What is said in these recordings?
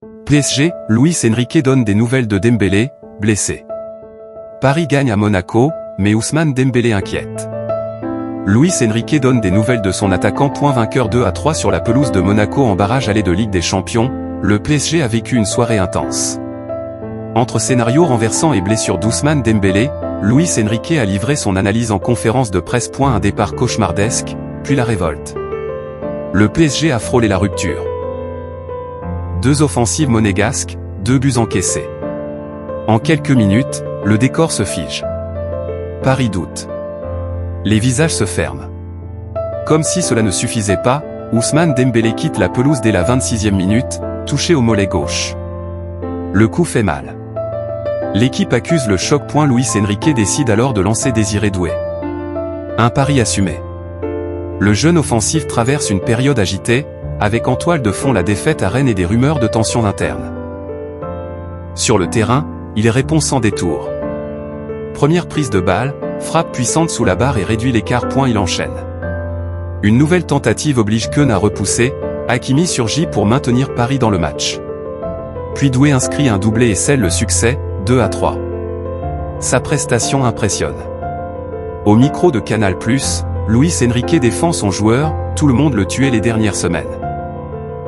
PSG, Luis Enrique donne des nouvelles de Dembélé, blessé. Paris gagne à Monaco, mais Ousmane Dembélé inquiète. Luis Enrique donne des nouvelles de son attaquant. Vainqueur 2-3 sur la pelouse de Monaco en barrage aller de Ligue des Champions, le PSG a vécu une soirée intense. Entre scénario renversant et blessure d'Ousmane Dembélé, Luis Enrique a livré son analyse en conférence de presse. Un départ cauchemardesque, puis la révolte. Le PSG a frôlé la rupture. 2 offensives monégasques, 2 buts encaissés. En quelques minutes, le décor se fige. Paris doute. Les visages se ferment. Comme si cela ne suffisait pas, Ousmane Dembélé quitte la pelouse dès la 26e minute, touché au mollet gauche. Le coup fait mal. L'équipe accuse le choc. Luis Enrique décide alors de lancer Désiré Doué. Un pari assumé. Le jeune offensif traverse une période agitée, avec en toile de fond la défaite à Rennes et des rumeurs de tension interne. Sur le terrain, il répond sans détour. Première prise de balle, frappe puissante sous la barre et réduit l'écart. Il enchaîne. Une nouvelle tentative oblige Keun à repousser, Hakimi surgit pour maintenir Paris dans le match. Puis Doué inscrit un doublé et scelle le succès, 2-3. Sa prestation impressionne. Au micro de Canal+, Luis Enrique défend son joueur, tout le monde le tuait les dernières semaines.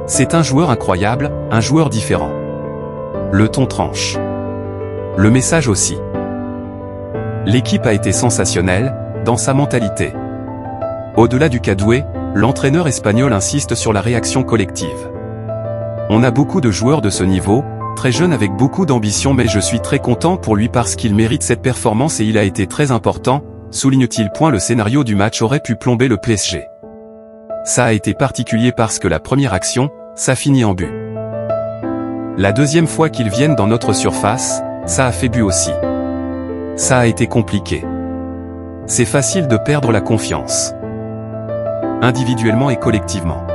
C'est un joueur incroyable, un joueur différent. Le ton tranche. Le message aussi. L'équipe a été sensationnelle, dans sa mentalité. Au-delà du cas Doué, l'entraîneur espagnol insiste sur la réaction collective. On a beaucoup de joueurs de ce niveau, très jeunes avec beaucoup d'ambition, mais je suis très content pour lui parce qu'il mérite cette performance et il a été très important, souligne-t-il. Le scénario du match aurait pu plomber le PSG. Ça a été particulier parce que la première action, ça finit en but. La deuxième fois qu'ils viennent dans notre surface, ça a fait but aussi. Ça a été compliqué. C'est facile de perdre la confiance. Individuellement et collectivement.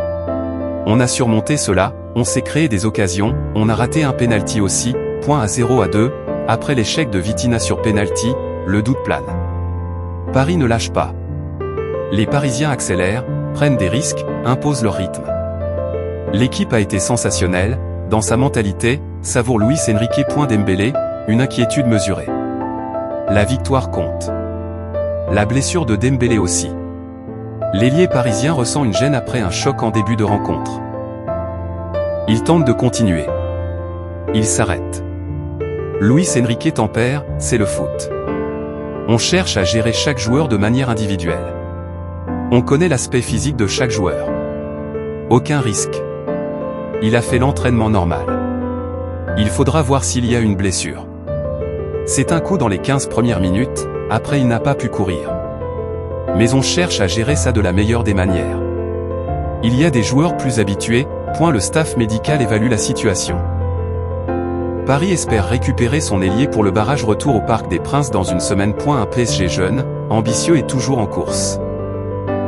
On a surmonté cela, on s'est créé des occasions, on a raté un penalty aussi, à 0-2, après l'échec de Vitinha sur penalty, le doute plane. Paris ne lâche pas. Les Parisiens accélèrent, prennent des risques, imposent leur rythme. L'équipe a été sensationnelle, dans sa mentalité, savoure Luis Enrique. Dembélé, une inquiétude mesurée. La victoire compte. La blessure de Dembélé aussi. L'ailier parisien ressent une gêne après un choc en début de rencontre. Il tente de continuer. Il s'arrête. Luis Enrique tempère, c'est le foot. On cherche à gérer chaque joueur de manière individuelle. On connaît l'aspect physique de chaque joueur. Aucun risque. Il a fait l'entraînement normal. Il faudra voir s'il y a une blessure. C'est un coup dans les 15 premières minutes, après il n'a pas pu courir. Mais on cherche à gérer ça de la meilleure des manières. Il y a des joueurs plus habitués, le staff médical évalue la situation. Paris espère récupérer son ailier pour le barrage retour au Parc des Princes dans une semaine. Un PSG jeune, ambitieux et toujours en course.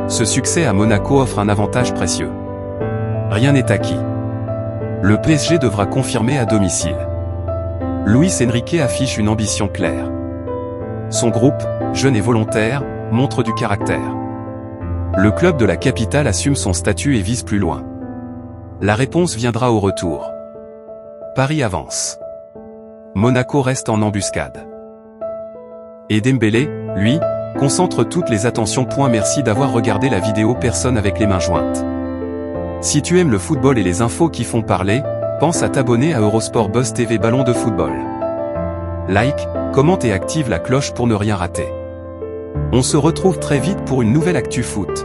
Ce succès à Monaco offre un avantage précieux. Rien n'est acquis. Le PSG devra confirmer à domicile. Luis Enrique affiche une ambition claire. Son groupe, jeune et volontaire, montre du caractère. Le club de la capitale assume son statut et vise plus loin. La réponse viendra au retour. Paris avance. Monaco reste en embuscade. Et Dembélé, lui, concentre toutes les attentions. Merci d'avoir regardé la vidéo. Personne avec les mains jointes. Si tu aimes le football et les infos qui font parler, pense à t'abonner à Eurosport Buzz TV Ballon de football. Like, commente et active la cloche pour ne rien rater. On se retrouve très vite pour une nouvelle actu foot.